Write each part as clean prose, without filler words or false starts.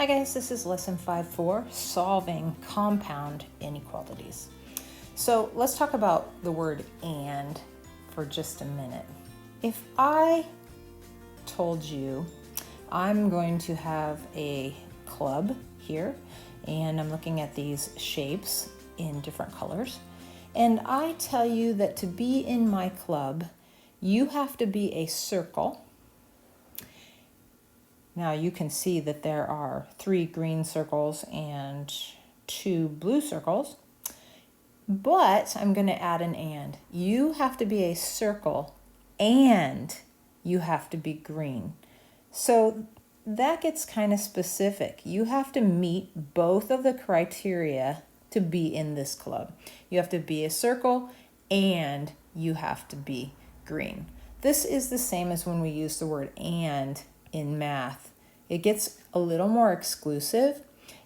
Hi guys, this is lesson 5.4, solving compound inequalities. So let's talk about the word and for just a minute. If I told you I'm going to have a club here and I'm looking at these shapes in different colors, and I tell you that to be in my club, you have to be a circle. Now you can see that there are 3 green circles and 2 blue circles, but I'm going to add an and. You have to be a circle and you have to be green. So that gets kind of specific. You have to meet both of the criteria to be in this club. You have to be a circle and you have to be green. This is the same as when we use the word and in math. It gets a little more exclusive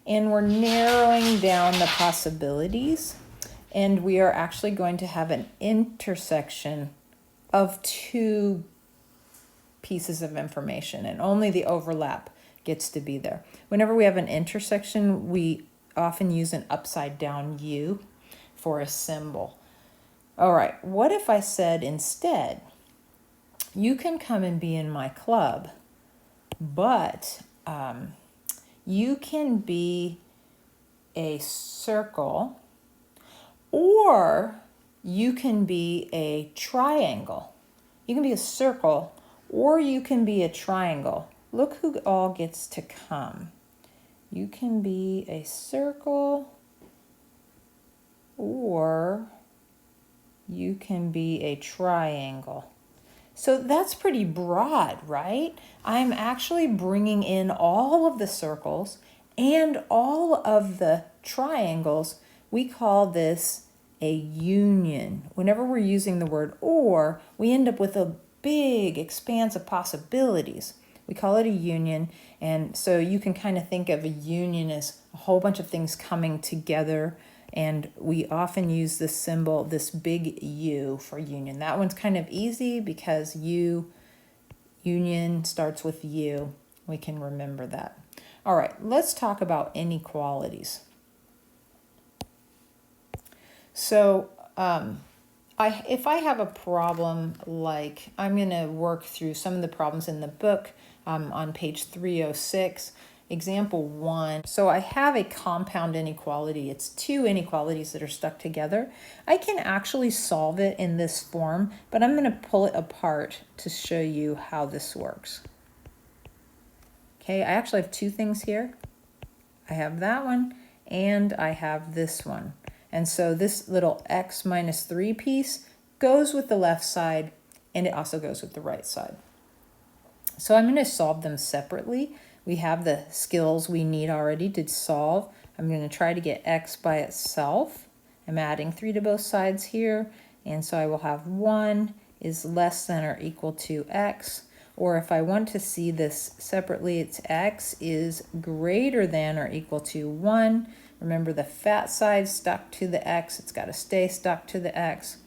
and we're narrowing down the possibilities, and we are actually going to have an intersection of 2 pieces of information, and only the overlap gets to be there. Whenever we have an intersection, we often use an upside down U for a symbol. All right, what if I said instead, you can come and be in my club, but you can be a circle or you can be a triangle. You can be a circle or you can be a triangle. Look who all gets to come. You can be a circle or you can be a triangle. So that's pretty broad, right? I'm actually bringing in all of the circles and all of the triangles. We call this a union. Whenever we're using the word or, we end up with a big expanse of possibilities. We call it a union, and so you can kind of think of a union as a whole bunch of things coming together, and we often use this symbol, this big U, for union. That one's kind of easy because union starts with U. We can remember that. All right, let's talk about inequalities. So if I have a problem, like I'm going to work through some of the problems in the book on page 306. Example 1. So I have a compound inequality. It's 2 inequalities that are stuck together. I can actually solve it in this form, but I'm going to pull it apart to show you how this works. Okay, I actually have 2 things here. I have that one and I have this one. And so this little x minus 3 piece goes with the left side and it also goes with the right side. So I'm going to solve them separately. We have the skills we need already to solve. I'm going to try to get x by itself. I'm adding 3 to both sides here, and so I will have 1 is less than or equal to x. Or if I want to see this separately, it's x is greater than or equal to 1. Remember, the fat side stuck to the x. It's got to stay stuck to the x.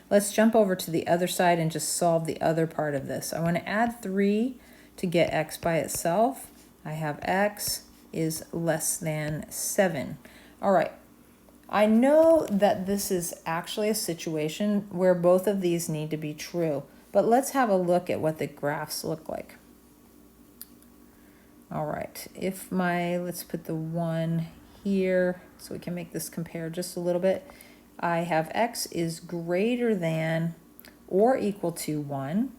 Let's jump over to the other side and just solve the other part of this. I want to add 3 to get x by itself. I have x is less than 7. All right, I know that this is actually a situation where both of these need to be true, but let's have a look at what the graphs look like. All right, let's put the 1 here so we can make this compare just a little bit. I have x is greater than or equal to 1.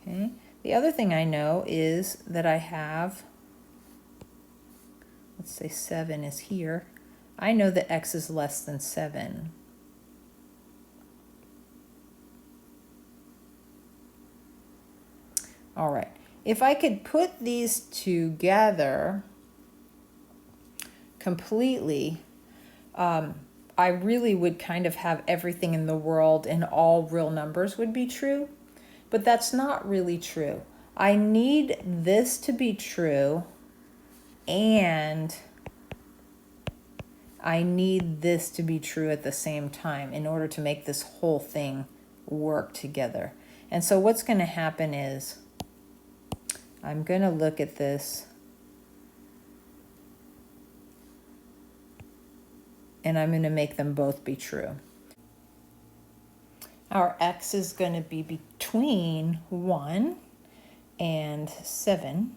Okay. The other thing I know is that I have, let's say 7 is here. I know that x is less than 7. All right. If I could put these together completely, I really would kind of have everything in the world and all real numbers would be true. But that's not really true. I need this to be true and I need this to be true at the same time in order to make this whole thing work together. And so what's going to happen is I'm going to look at this and I'm going to make them both be true. Our x is going to be between 1 and 7.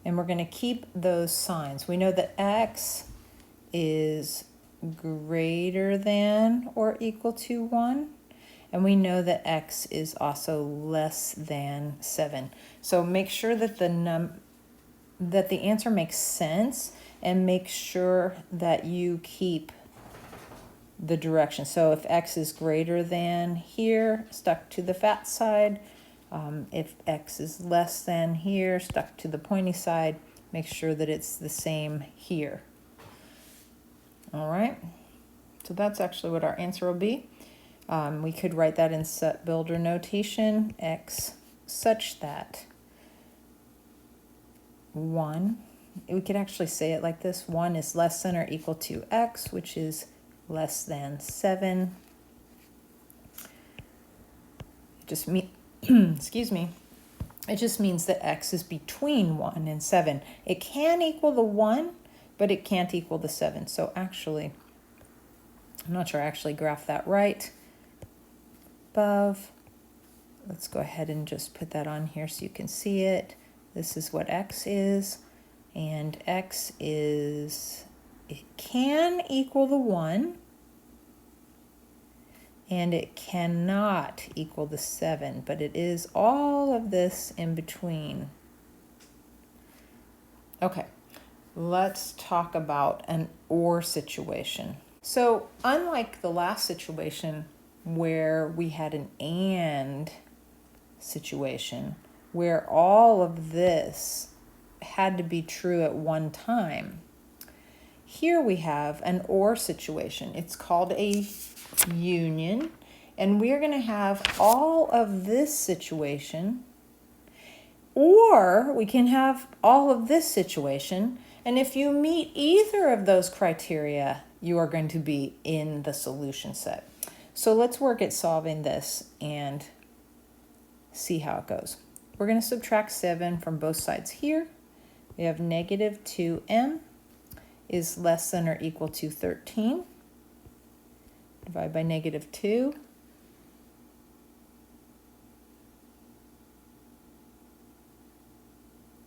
And we're going to keep those signs. We know that x is greater than or equal to 1. And we know that x is also less than 7. So make sure that the answer makes sense, and make sure that you keep the direction. So if x is greater than here, stuck to the fat side. If x is less than here, stuck to the pointy side, make sure that it's the same here. All right, so that's actually what our answer will be. We could write that in set builder notation, x such that 1, we could actually say it like this, 1 is less than or equal to x, which is less than 7. Just excuse me, it just means that x is between 1 and 7. It can equal the 1, but it can't equal the 7. So actually, I'm not sure I actually graphed that right. Above, let's go ahead and just put that on here so you can see it. This is what x is, and x is, it can equal the 1, and it cannot equal the 7, but it is all of this in between. Okay, let's talk about an or situation. So unlike the last situation where we had an and situation, where all of this had to be true at one time, here we have an or situation. It's called a union, and we're going to have all of this situation, or we can have all of this situation, and if you meet either of those criteria, you are going to be in the solution set. So let's work at solving this and see how it goes. We're going to subtract 7 from both sides here. We have negative 2m is less than or equal to 13. Divide by negative 2.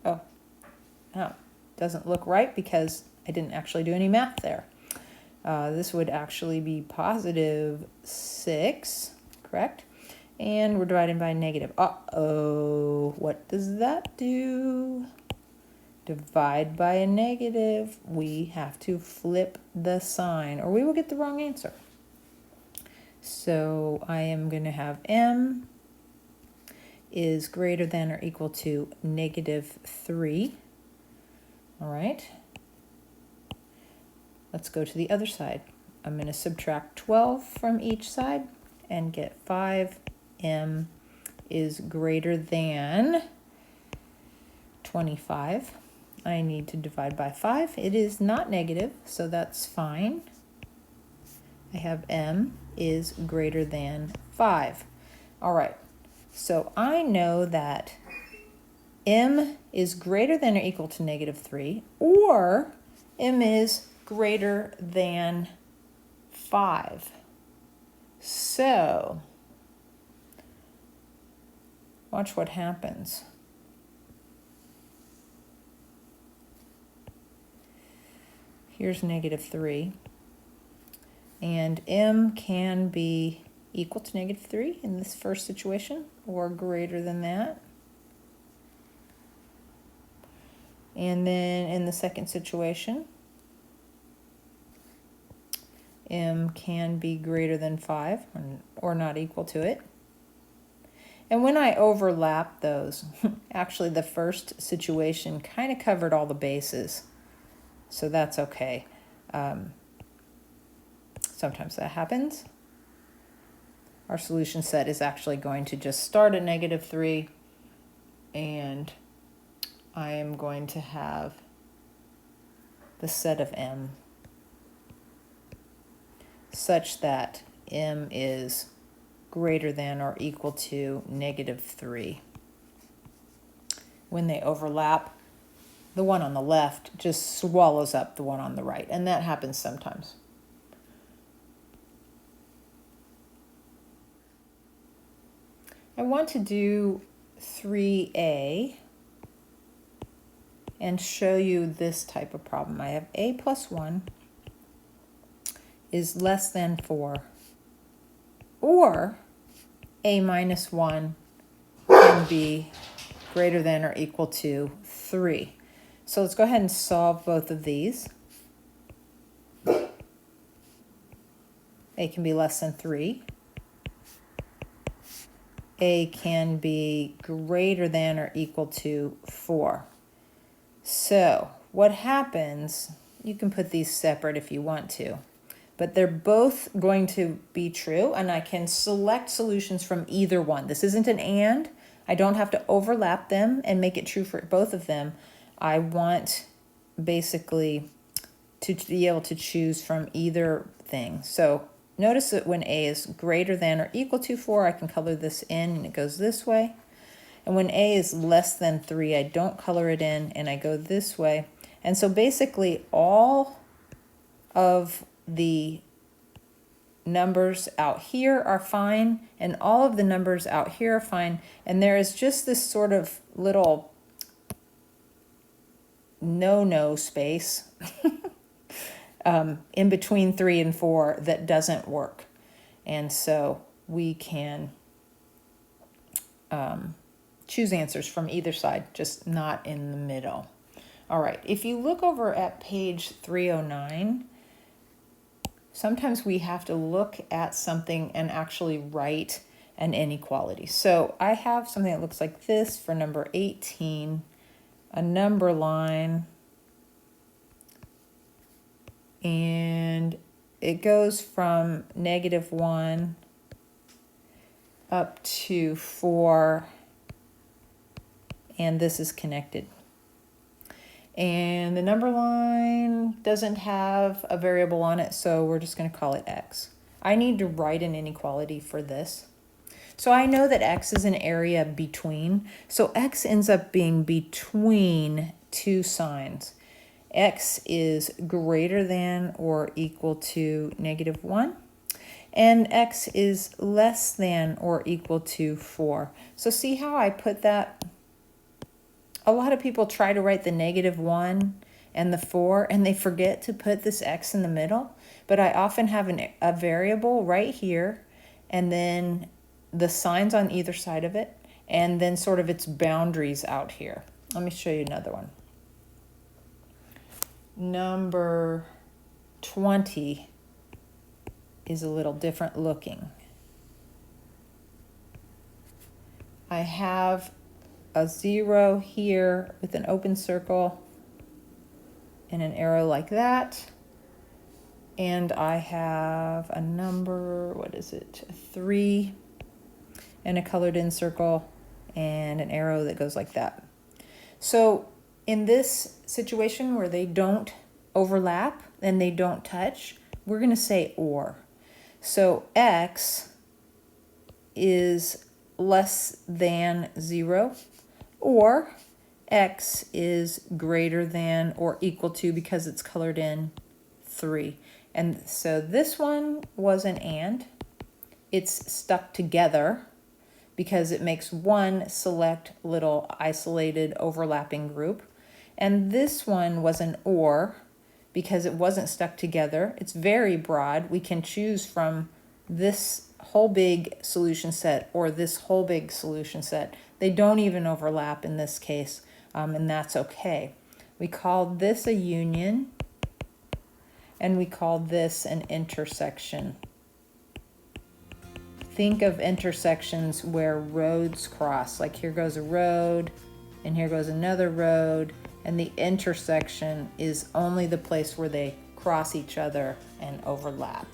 Oh, doesn't look right because I didn't actually do any math there. This would actually be positive 6, correct? And we're dividing by negative. Uh-oh, what does that do? Divide by a negative. We have to flip the sign or we will get the wrong answer. So I am going to have m is greater than or equal to negative 3. All right. Let's go to the other side. I'm going to subtract 12 from each side and get 5m is greater than 25. I need to divide by 5. It is not negative, so that's fine. I have m is greater than 5. All right, so I know that m is greater than or equal to negative 3, or m is greater than 5. So, watch what happens. Here's negative 3. And m can be equal to negative 3 in this first situation, or greater than that. And then in the second situation, m can be greater than 5, or not equal to it. And when I overlap those, actually the first situation kind of covered all the bases, so that's okay. Sometimes that happens. Our solution set is actually going to just start at negative 3, and I am going to have the set of m such that m is greater than or equal to -3. When they overlap, the one on the left just swallows up the one on the right, and that happens sometimes. I want to do 3a and show you this type of problem. I have a plus 1 is less than 4, or a minus 1 can be greater than or equal to 3. So let's go ahead and solve both of these. A can be less than 3. A can be greater than or equal to 4. So what happens, you can put these separate if you want to, but they're both going to be true, and I can select solutions from either one. This isn't an and. I don't have to overlap them and make it true for both of them. I want basically to be able to choose from either thing. So notice that when a is greater than or equal to 4, I can color this in and it goes this way. And when a is less than 3, I don't color it in and I go this way. And so basically all of the numbers out here are fine, and all of the numbers out here are fine. And there is just this sort of little no space in between 3 and 4 that doesn't work. And so we can choose answers from either side, just not in the middle. All right, if you look over at page 309, sometimes we have to look at something and actually write an inequality. So I have something that looks like this for number 18, a number line, and it goes from -1 up to 4, and this is connected. And the number line doesn't have a variable on it, so we're just going to call it x. I need to write an inequality for this. So I know that x is an area between, so x ends up being between two signs. X is greater than or equal to -1, and x is less than or equal to 4. So see how I put that? A lot of people try to write the -1 and the 4, and they forget to put this x in the middle. But I often have a variable right here, and then the signs on either side of it, and then sort of its boundaries out here. Let me show you another one. Number 20 is a little different looking. I have a 0 here with an open circle and an arrow like that. And I have a number, what is it, 3, and a colored in circle and an arrow that goes like that. So in this situation where they don't overlap and they don't touch, we're going to say or. So x is less than 0, or x is greater than or equal to, because it's colored in, 3. And so this one was an and. It's stuck together because it makes one select little isolated overlapping group. And this one was an or because it wasn't stuck together. It's very broad. We can choose from this whole big solution set or this whole big solution set. They don't even overlap in this case, and that's okay. We called this a union, and we called this an intersection. Think of intersections where roads cross. Like here goes a road, and here goes another road, and the intersection is only the place where they cross each other and overlap.